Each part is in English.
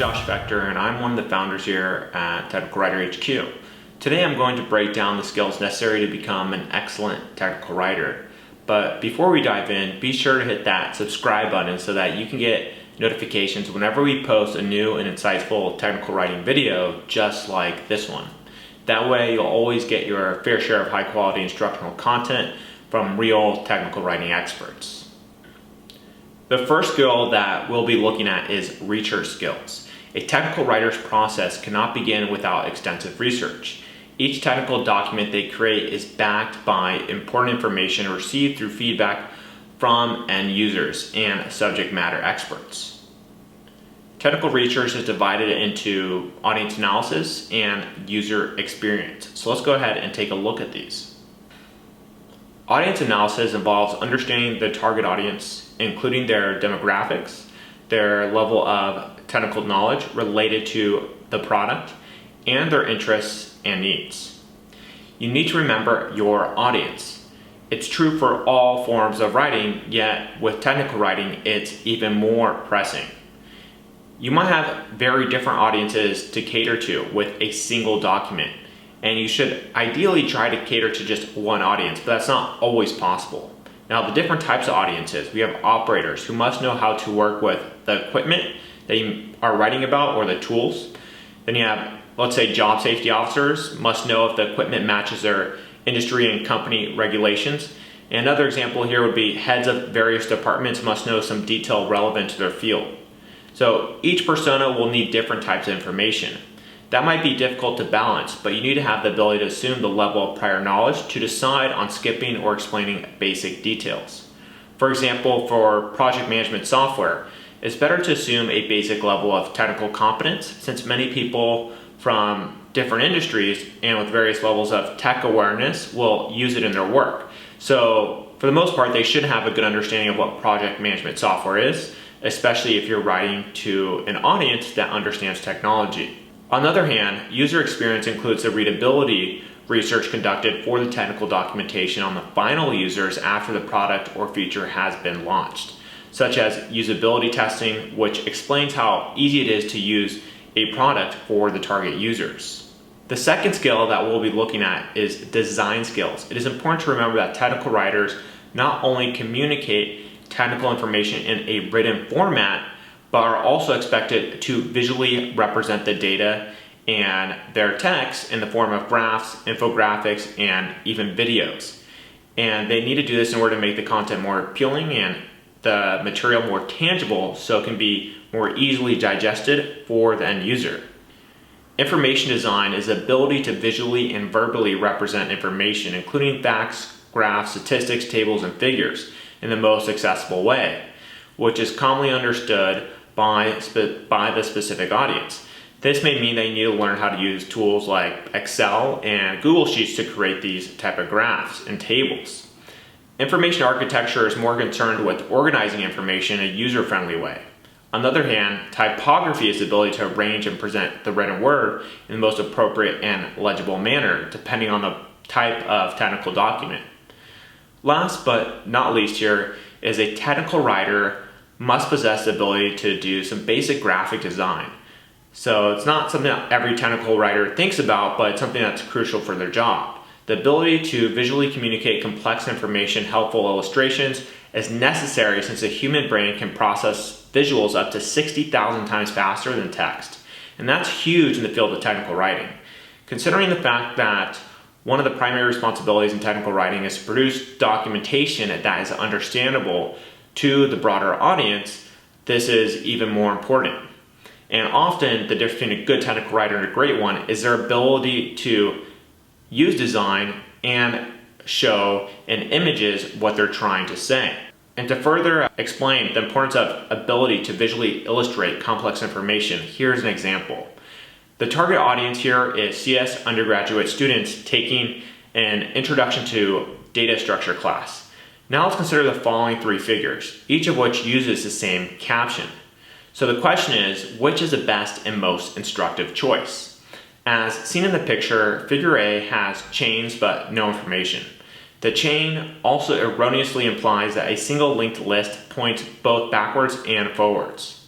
Josh Vector, and I'm one of the founders here at Technical Writer HQ. Today I'm going to break down the skills necessary to become an excellent technical writer. But before we dive in, be sure to hit that subscribe button so that you can get notifications whenever we post a new and insightful technical writing video just like this one. That way you'll always get your fair share of high quality instructional content from real technical writing experts. The first skill that we'll be looking at is research skills. A technical writer's process cannot begin without extensive research. Each technical document they create is backed by important information received through feedback from end users and subject matter experts. Technical research is divided into audience analysis and user experience. So let's go ahead and take a look at these. Audience analysis involves understanding the target audience, including their demographics, their level of technical knowledge related to the product, and their interests and needs. You need to remember your audience. It's true for all forms of writing, yet with technical writing, it's even more pressing. You might have very different audiences to cater to with a single document, and you should ideally try to cater to just one audience, but that's not always possible. Now, the different types of audiences, we have operators who must know how to work with the equipment that you are writing about or the tools. Then you have, let's say, job safety officers must know if the equipment matches their industry and company regulations. And another example here would be heads of various departments must know some detail relevant to their field. So each persona will need different types of information. That might be difficult to balance, but you need to have the ability to assume the level of prior knowledge to decide on skipping or explaining basic details. For example, for project management software, it's better to assume a basic level of technical competence since many people from different industries and with various levels of tech awareness will use it in their work. So for the most part, they should have a good understanding of what project management software is, especially if you're writing to an audience that understands technology. On the other hand, user experience includes the readability research conducted for the technical documentation on the final users after the product or feature has been launched, such as usability testing, which explains how easy it is to use a product for the target users. The second skill that we'll be looking at is design skills. It is important to remember that technical writers not only communicate technical information in a written format, but are also expected to visually represent the data and their text in the form of graphs, infographics, and even videos. And they need to do this in order to make the content more appealing and the material more tangible so it can be more easily digested for the end user. Information design is the ability to visually and verbally represent information, including facts, graphs, statistics, tables, and figures in the most accessible way, which is commonly understood by the specific audience. This may mean that you need to learn how to use tools like Excel and Google Sheets to create these type of graphs and tables. Information architecture is more concerned with organizing information in a user-friendly way. On the other hand, typography is the ability to arrange and present the written word in the most appropriate and legible manner, depending on the type of technical document. Last but not least here is a technical writer must possess the ability to do some basic graphic design. So it's not something that every technical writer thinks about, but it's something that's crucial for their job. The ability to visually communicate complex information, helpful illustrations is necessary since the human brain can process visuals up to 60,000 times faster than text. And that's huge in the field of technical writing. Considering the fact that one of the primary responsibilities in technical writing is to produce documentation that is understandable to the broader audience, this is even more important. And often the difference between a good technical writer and a great one is their ability to use design and show in images what they're trying to say. And to further explain the importance of ability to visually illustrate complex information, here's an example. The target audience here is CS undergraduate students taking an Introduction to Data Structure class. Now let's consider the following three figures, each of which uses the same caption. So the question is, which is the best and most instructive choice? As seen in the picture, figure A has chains but no information. The chain also erroneously implies that a single linked list points both backwards and forwards.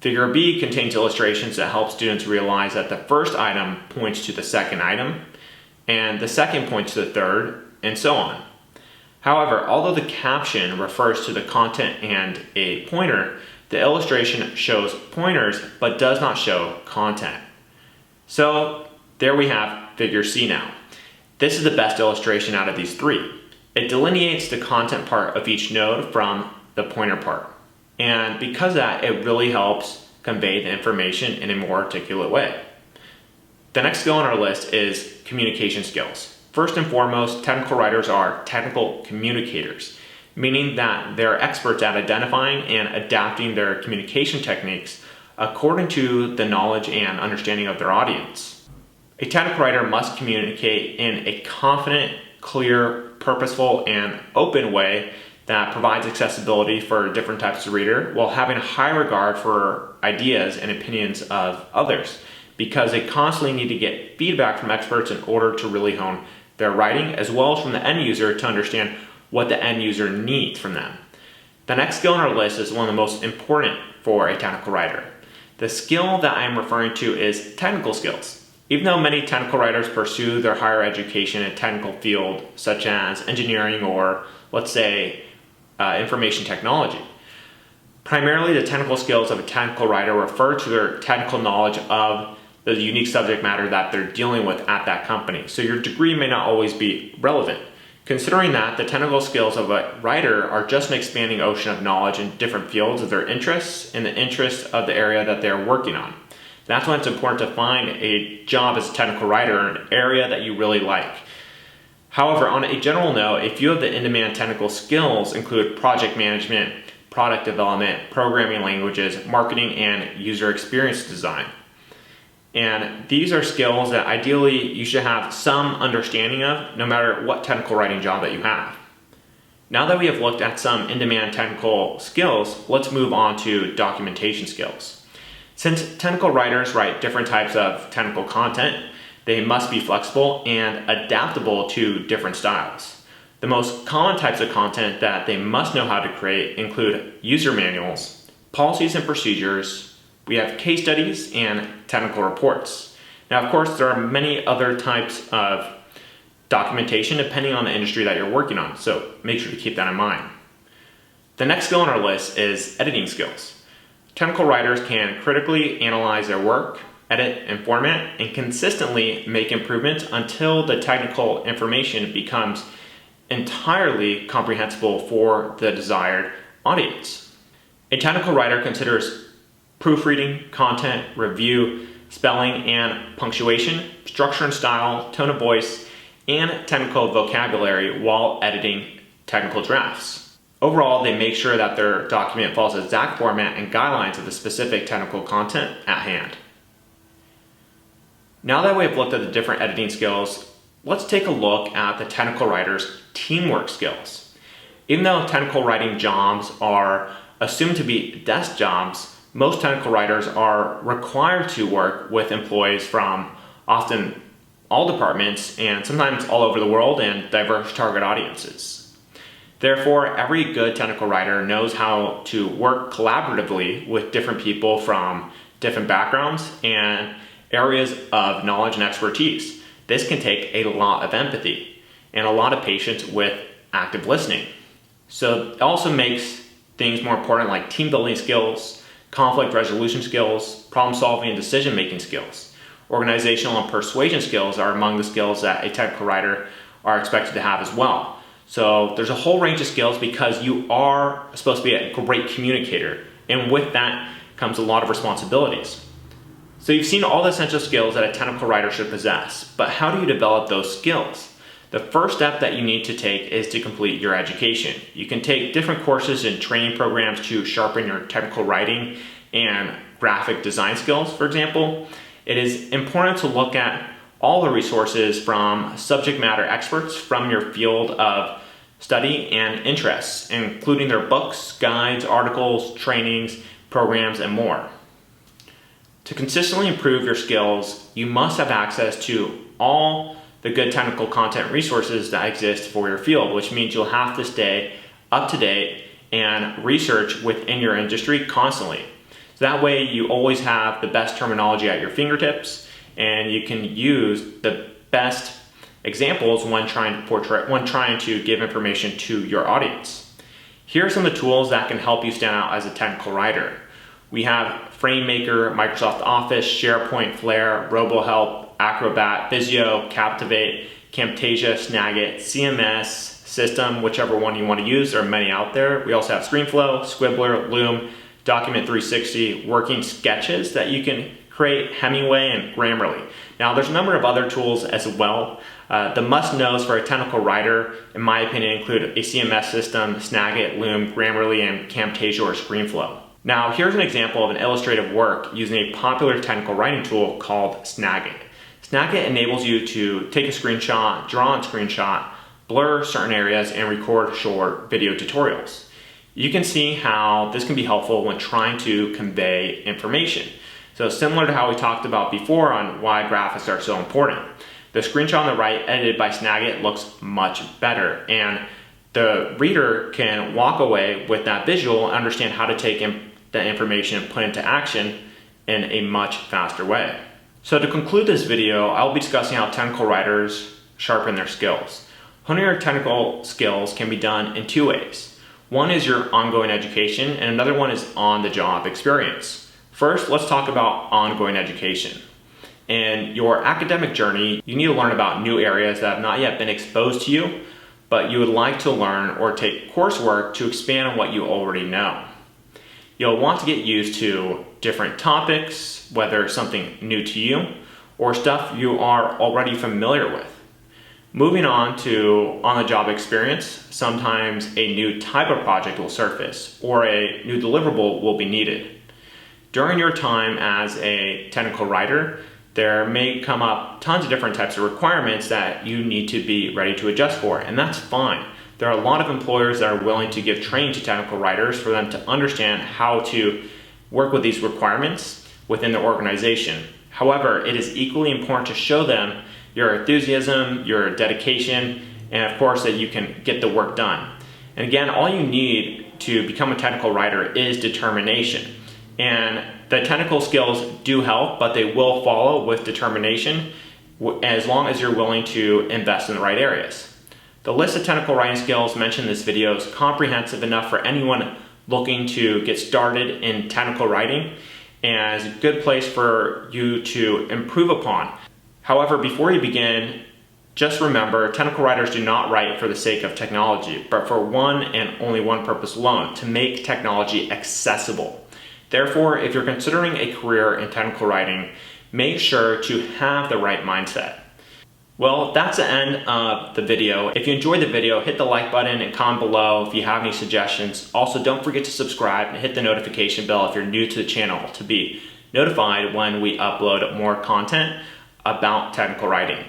Figure B contains illustrations that help students realize that the first item points to the second item, and the second points to the third, and so on. However, although the caption refers to the content and a pointer, the illustration shows pointers but does not show content. So there we have figure C now. This is the best illustration out of these three. It delineates the content part of each node from the pointer part. And because of that, it really helps convey the information in a more articulate way. The next skill on our list is communication skills. First and foremost, technical writers are technical communicators, meaning that they're experts at identifying and adapting their communication techniques according to the knowledge and understanding of their audience. A technical writer must communicate in a confident, clear, purposeful, and open way that provides accessibility for different types of reader while having a high regard for ideas and opinions of others, because they constantly need to get feedback from experts in order to really hone their writing, as well as from the end user to understand what the end user needs from them. The next skill on our list is one of the most important for a technical writer. The skill that I'm referring to is technical skills. Even though many technical writers pursue their higher education in a technical field, such as engineering or, let's say, information technology, primarily the technical skills of a technical writer refer to their technical knowledge of the unique subject matter that they're dealing with at that company. So your degree may not always be relevant. Considering that, the technical skills of a writer are just an expanding ocean of knowledge in different fields of their interests and the interests of the area that they're working on. That's why it's important to find a job as a technical writer in an area that you really like. However, on a general note, a few of the in-demand technical skills include project management, product development, programming languages, marketing, and user experience design. And these are skills that ideally you should have some understanding of no matter what technical writing job that you have. Now that we have looked at some in-demand technical skills, let's move on to documentation skills. Since technical writers write different types of technical content, they must be flexible and adaptable to different styles. The most common types of content that they must know how to create include user manuals, policies and procedures. We have case studies and technical reports. Now, of course, there are many other types of documentation depending on the industry that you're working on, so make sure to keep that in mind. The next skill on our list is editing skills. Technical writers can critically analyze their work, edit and format, and consistently make improvements until the technical information becomes entirely comprehensible for the desired audience. A technical writer considers proofreading, content, review, spelling and punctuation, structure and style, tone of voice, and technical vocabulary while editing technical drafts. Overall, they make sure that their document follows the exact format and guidelines of the specific technical content at hand. Now that we've looked at the different editing skills, let's take a look at the technical writer's teamwork skills. Even though technical writing jobs are assumed to be desk jobs, most technical writers are required to work with employees from often all departments and sometimes all over the world and diverse target audiences. Therefore, every good technical writer knows how to work collaboratively with different people from different backgrounds and areas of knowledge and expertise. This can take a lot of empathy and a lot of patience with active listening. So it also makes things more important like team building skills, conflict resolution skills, problem solving and decision making skills. Organizational and persuasion skills are among the skills that a technical writer are expected to have as well. So there's a whole range of skills because you are supposed to be a great communicator, and with that comes a lot of responsibilities. So you've seen all the essential skills that a technical writer should possess, but how do you develop those skills? The first step that you need to take is to complete your education. You can take different courses and training programs to sharpen your technical writing and graphic design skills, for example. It is important to look at all the resources from subject matter experts from your field of study and interests, including their books, guides, articles, trainings, programs, and more. To consistently improve your skills, you must have access to all the good technical content resources that exist for your field, which means you'll have to stay up to date and research within your industry constantly. So that way you always have the best terminology at your fingertips, and you can use the best examples when trying to give information to your audience. Here are some of the tools that can help you stand out as a technical writer. We have FrameMaker, Microsoft Office, SharePoint, Flare, RoboHelp, Acrobat, Visio, Captivate, Camtasia, Snagit, CMS, System, whichever one you want to use. There are many out there. We also have ScreenFlow, Squibbler, Loom, Document 360, Working Sketches that you can create, Hemingway, and Grammarly. Now there's a number of other tools as well. The must-knows for a technical writer, in my opinion, include a CMS system, Snagit, Loom, Grammarly, and Camtasia or ScreenFlow. Now here's an example of an illustrative work using a popular technical writing tool called Snagit. Snagit enables you to take a screenshot, draw a screenshot, blur certain areas, and record short video tutorials. You can see how this can be helpful when trying to convey information. So similar to how we talked about before on why graphics are so important. The screenshot on the right, edited by Snagit, looks much better, and the reader can walk away with that visual and understand how to take that information and put into action in a much faster way. So to conclude this video, I'll be discussing how technical writers sharpen their skills. Honing your technical skills can be done in two ways. One is your ongoing education, and another one is on-the-job experience. First, let's talk about ongoing education. In your academic journey, you need to learn about new areas that have not yet been exposed to you, but you would like to learn or take coursework to expand on what you already know. You'll want to get used to different topics, whether something new to you or stuff you are already familiar with. Moving on to on-the-job experience, sometimes a new type of project will surface or a new deliverable will be needed. During your time as a technical writer, there may come up tons of different types of requirements that you need to be ready to adjust for, and that's fine. There are a lot of employers that are willing to give training to technical writers for them to understand how to work with these requirements within their organization. However, it is equally important to show them your enthusiasm, your dedication, and of course that you can get the work done. And again, all you need to become a technical writer is determination. And the technical skills do help, but they will follow with determination as long as you're willing to invest in the right areas. The list of technical writing skills mentioned in this video is comprehensive enough for anyone looking to get started in technical writing, and is a good place for you to improve upon. However, before you begin, just remember, technical writers do not write for the sake of technology, but for one and only one purpose alone: to make technology accessible. Therefore, if you're considering a career in technical writing, make sure to have the right mindset. Well, that's the end of the video. If you enjoyed the video, hit the like button and comment below if you have any suggestions. Also, don't forget to subscribe and hit the notification bell if you're new to the channel to be notified when we upload more content about technical writing.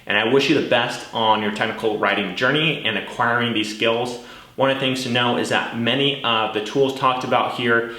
And I wish you the best on your technical writing journey and acquiring these skills. One of the things to know is that many of the tools talked about here,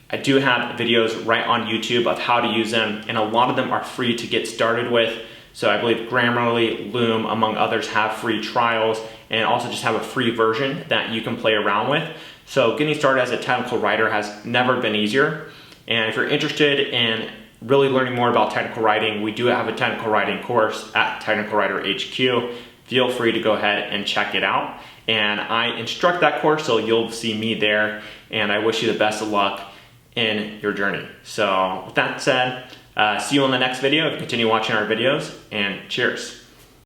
I do have videos right on YouTube of how to use them, and a lot of them are free to get started with. So I believe Grammarly, Loom, among others, have free trials and also just have a free version that you can play around with. So getting started as a technical writer has never been easier. And if you're interested in really learning more about technical writing, we do have a technical writing course at Technical Writer HQ. Feel free to go ahead and check it out. And I instruct that course, so you'll see me there. And I wish you the best of luck in your journey. So with that said, see you on the next video. Continue watching our videos, and cheers.